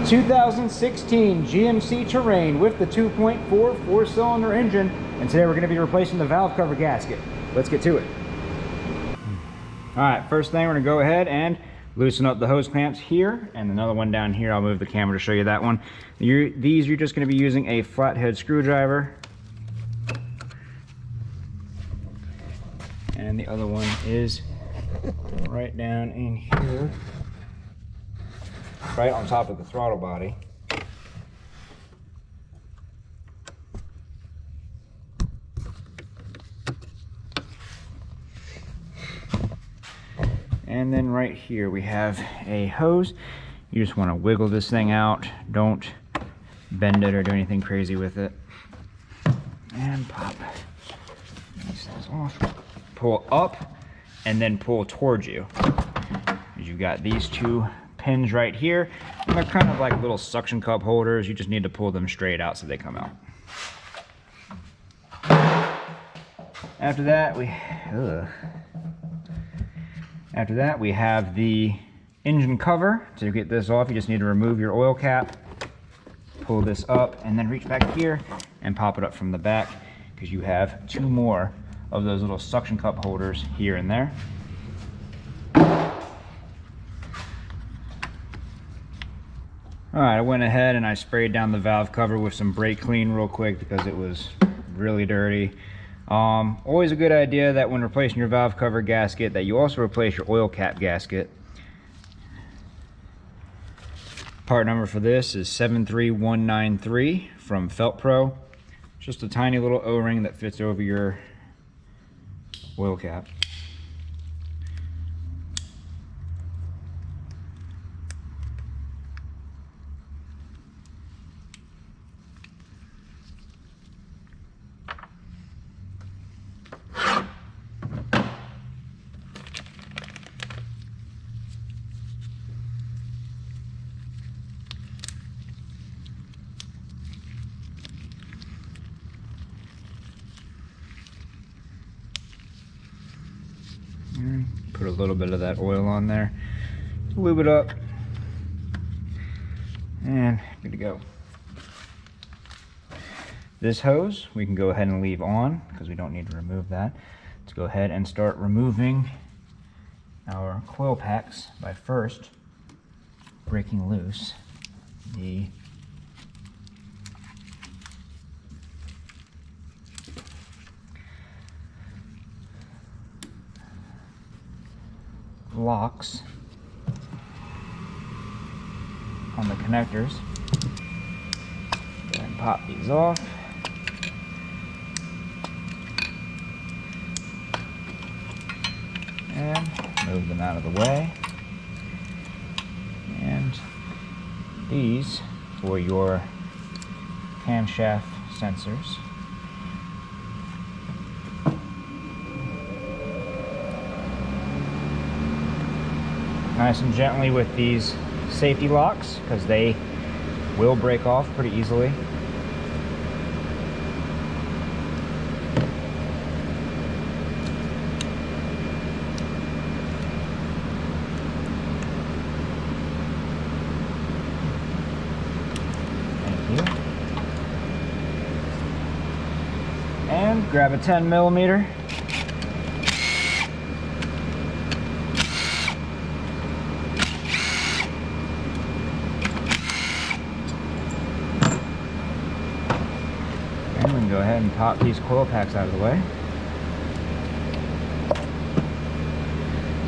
2016 GMC Terrain with the 2.4 4-cylinder engine, and today we're going to be replacing the valve cover gasket. Let's get to it. All right, first thing, we're going to go ahead and loosen up the hose clamps here, and another one down here. I'll move the camera to show you that one. These you're just going to be using a flathead screwdriver, and the other one is right down in here, right on top of the throttle body. And then right here we have a hose. You just want to wiggle this thing out. Don't bend it or do anything crazy with it. And pop these things off. Pull up and then pull towards you. You've got these two pins right here, and they're kind of like little suction cup holders. You just need to pull them straight out so they come out. After that we have the engine cover. To get this off, you just need to remove your oil cap, pull this up, and then reach back here and pop it up from the back, because you have two more of those little suction cup holders here and there. Alright, I went ahead and I sprayed down the valve cover with some brake clean real quick because it was really dirty. Always a good idea that when replacing your valve cover gasket that you also replace your oil cap gasket. Part number for this is 73193 from Felt Pro. Just a tiny little O-ring that fits over your oil cap. Put a little bit of that oil on there, lube it up, and good to go. This hose we can go ahead and leave on because we don't need to remove that. Let's go ahead and start removing our coil packs by first breaking loose the locks on the connectors. Go ahead and pop these off. And move them out of the way. And these for your camshaft sensors. Nice and gently with these safety locks because they will break off pretty easily. Thank you. And grab a 10mm. And we can go ahead and pop these coil packs out of the way.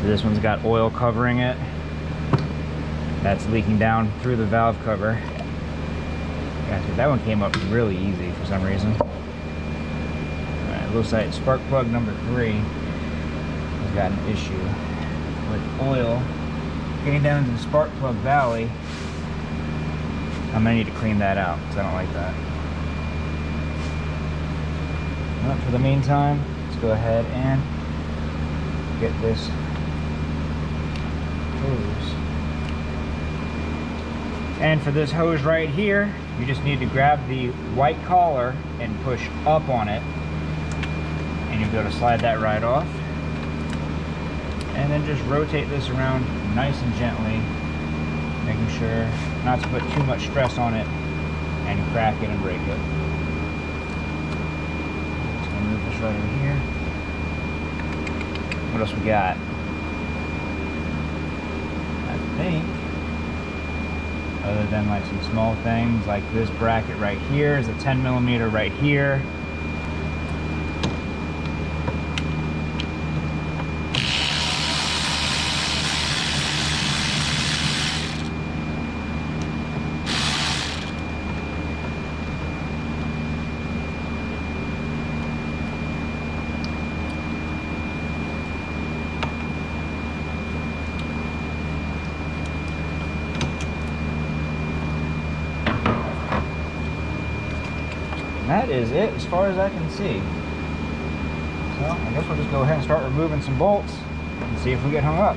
So this one's got oil covering it. That's leaking down through the valve cover. Gotcha. That one came up really easy for some reason. Alright, looks like spark plug number 3 has got an issue with oil getting down to the spark plug valley. I'm gonna need to clean that out because I don't like that. But for the meantime, let's go ahead and get this hose. And for this hose right here, you just need to grab the white collar and push up on it, and you'll be able to slide that right off. And then just rotate this around nice and gently. making sure not to put too much stress on it and crack it and break it. Just gonna move this right over here. What else we got? I think, other than like some small things, like this bracket right here is a 10mm right here. That is it as far as I can see. So I guess we'll just go ahead and start removing some bolts and see if we get hung up.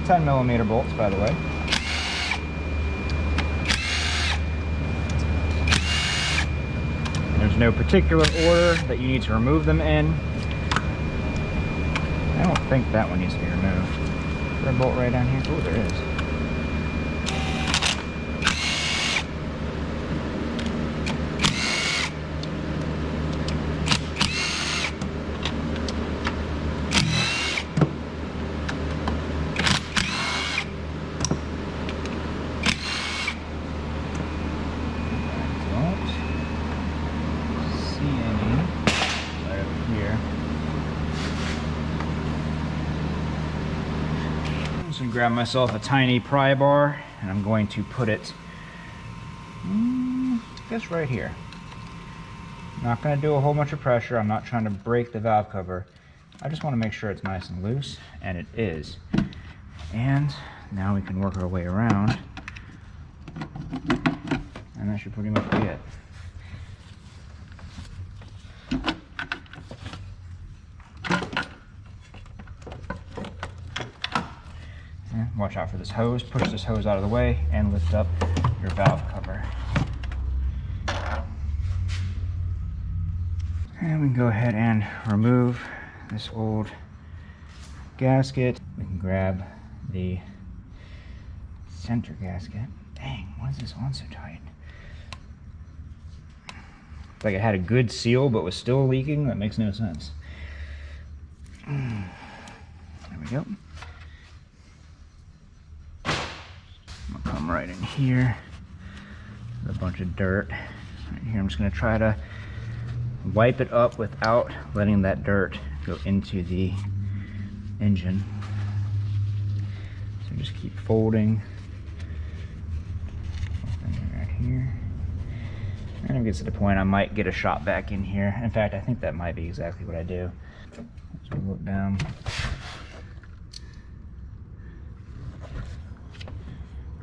10mm bolts, by the way. There's no particular order that you need to remove them in. I don't think that one needs to be removed. Is there a bolt right down here? Oh, there is. Grab myself a tiny pry bar and I'm going to put it, I guess right here. I'm not going to do a whole bunch of pressure. I'm not trying to break the valve cover. I just want to make sure it's nice and loose, and it is. And now we can work our way around, and that should pretty much be it. Watch out for this hose. Push this hose out of the way and lift up your valve cover. And we can go ahead and remove this old gasket. We can grab the center gasket. Dang, why is this on so tight? It's like it had a good seal but was still leaking. That makes no sense. There we go. Come right in here. There's a bunch of dirt right here. I'm just going to try to wipe it up without letting that dirt go into the engine. So just keep folding right here. And if it gets to the point, I might get a shot back in here. In fact, I think that might be exactly what I do. So look down.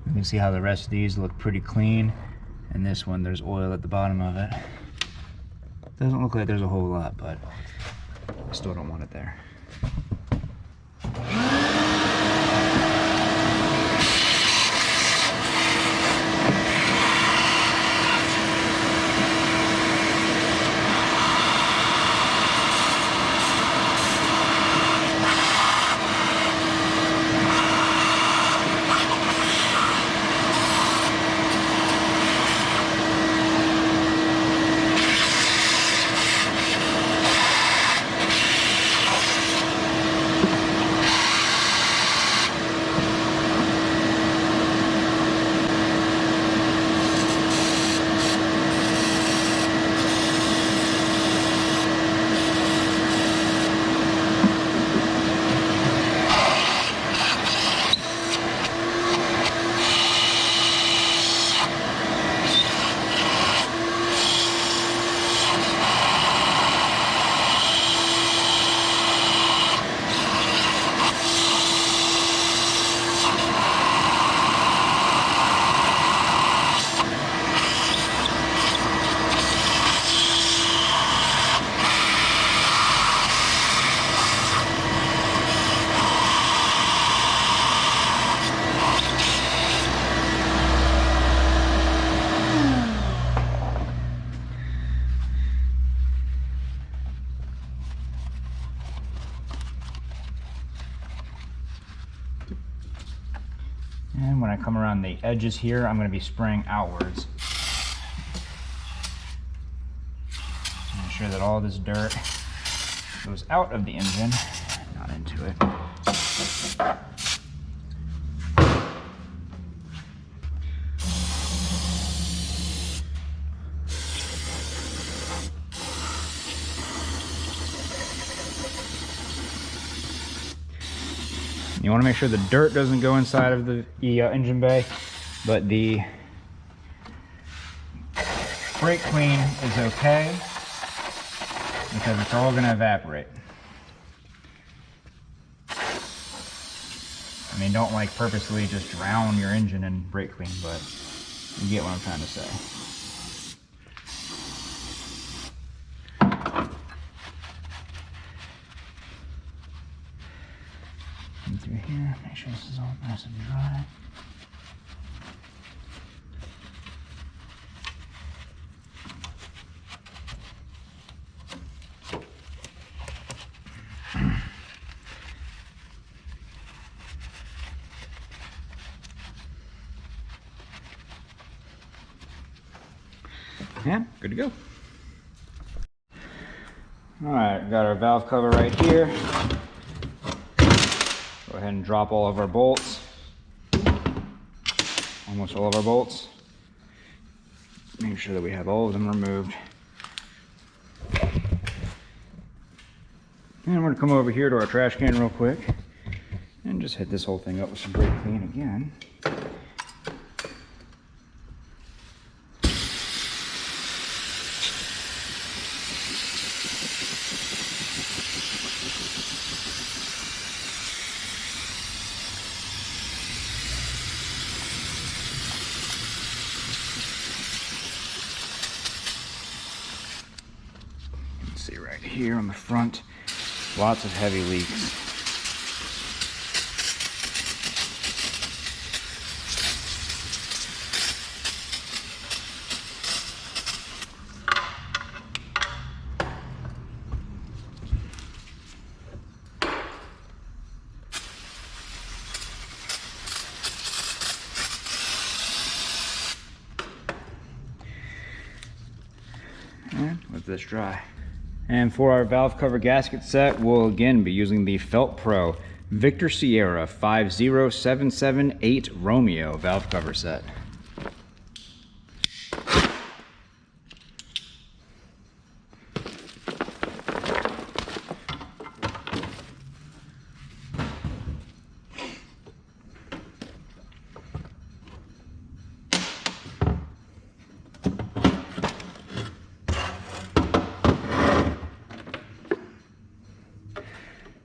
You can see how the rest of these look pretty clean, and this one, there's oil at the bottom of it. Doesn't look like there's a whole lot, but I still don't want it there. I come around the edges here, I'm going to be spraying outwards. Make sure that all this dirt goes out of the engine, not into it. You want to make sure the dirt doesn't go inside of the engine bay, but the brake clean is okay because it's all going to evaporate. I mean, don't like purposely just drown your engine in brake clean, but you get what I'm trying to say. And through here, make sure this is all nice and dry. Yeah, good to go. All right, got our valve cover right here. Go ahead and drop all of our bolts. Almost all of our bolts. Make sure that we have all of them removed. And we're gonna come over here to our trash can real quick and just hit this whole thing up with some brake clean again. See right here on the front, lots of heavy leaks. And let this dry. And for our valve cover gasket set, we'll again be using the Felt Pro Victor Sierra 50778 Romeo valve cover set.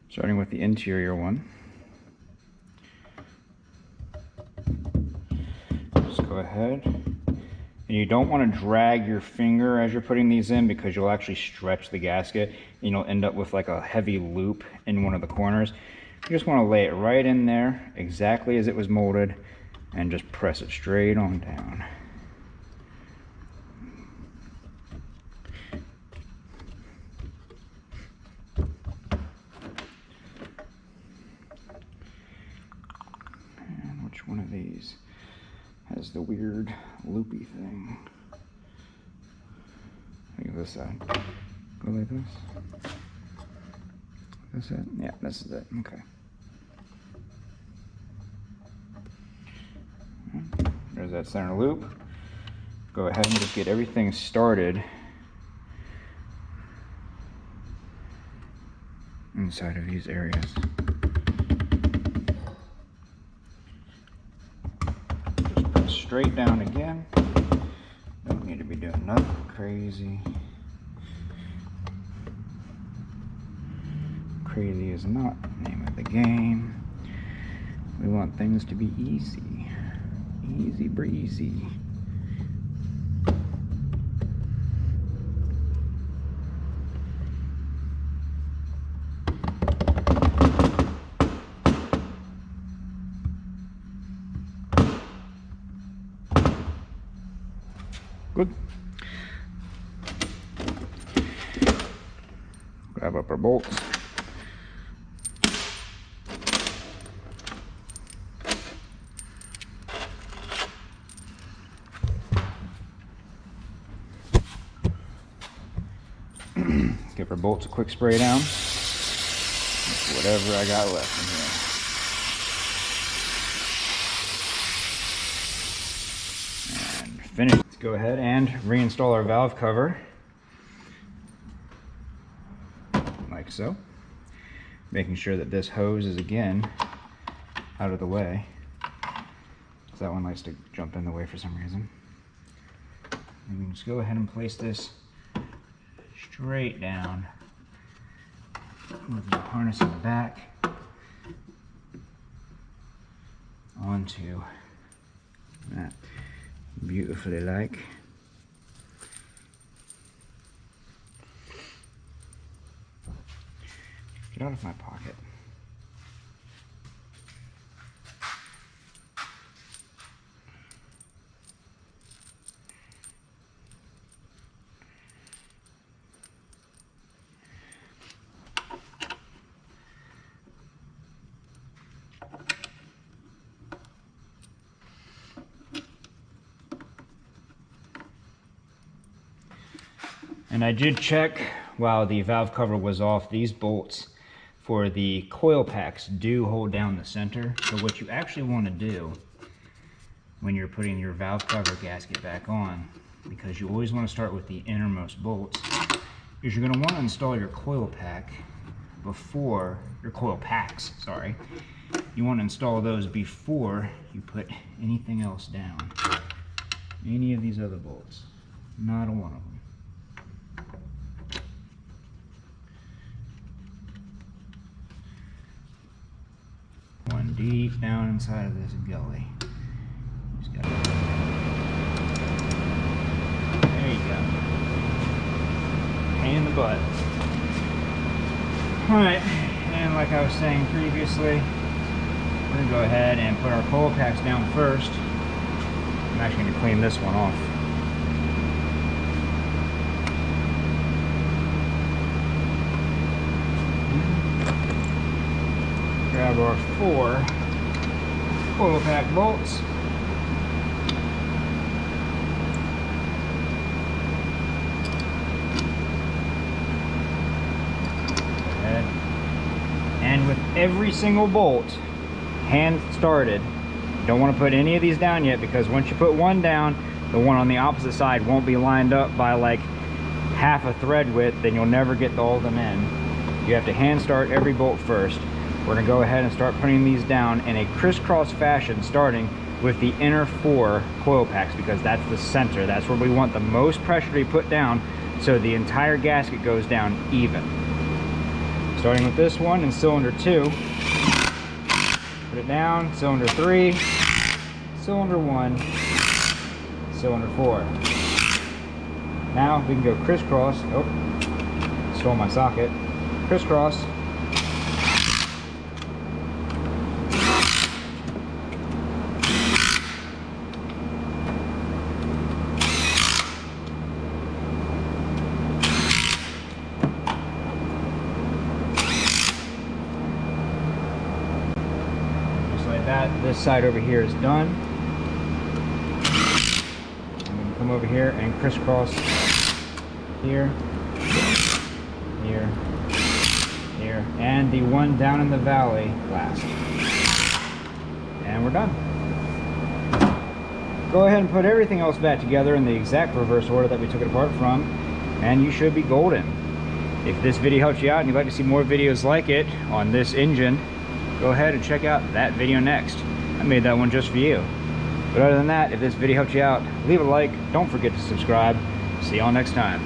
Starting with the interior one. Just go ahead. And you don't want to drag your finger as you're putting these in because you'll actually stretch the gasket and you'll end up with like a heavy loop in one of the corners. You just want to lay it right in there exactly as it was molded and just press it straight on down. One of these has the weird loopy thing. Look at this side. Go like this. This it? Yeah, this is it. Okay. There's that center loop. Go ahead and just get everything started inside of these areas. Straight down again. Don't need to be doing nothing crazy. Crazy is not the name of the game. We want things to be easy. Easy breezy. Good. Grab up our bolts. our bolts a quick spray down. Whatever I got left in here. And finish. Let's go ahead and reinstall our valve cover. Like so. Making sure that this hose is again out of the way. So that one likes to jump in the way for some reason. And we can just go ahead and place this straight down with the harness in the back onto that beautifully like. Get out of my pocket. And I did check while the valve cover was off, these bolts for the coil packs do hold down the center. So what you actually want to do when you're putting your valve cover gasket back on, because you always want to start with the innermost bolts, is you're going to want to install your coil pack before, your coil packs, sorry. You want to install those before you put anything else down. Any of these other bolts, not a one of them. One deep down inside of this gully. Just gotta... There you go. Pain in the butt. Alright, and like I was saying previously, we're going to go ahead and put our coil packs down first. I'm actually going to clean this one off. Grab our 4 coil pack bolts. And with every single bolt hand started, you don't want to put any of these down yet, because once you put one down, the one on the opposite side won't be lined up by like half a thread width, then you'll never get all of them in. You have to hand start every bolt first. We're going to go ahead and start putting these down in a crisscross fashion, starting with the inner 4 coil packs, because that's the center. That's where we want the most pressure to be put down, so the entire gasket goes down even. Starting with this one in cylinder 2. Put it down, cylinder 3, cylinder 1, cylinder 4. Now we can go crisscross. Oh, stole my socket. Crisscross. This side over here is done. I'm going to come over here and crisscross here, here, here, and the one down in the valley last. And we're done. Go ahead and put everything else back together in the exact reverse order that we took it apart from, and you should be golden. If this video helped you out and you'd like to see more videos like it on this engine, go ahead and check out that video next. I made that one just for you. But other than that, if this video helped you out, leave a like, don't forget to subscribe. See y'all next time.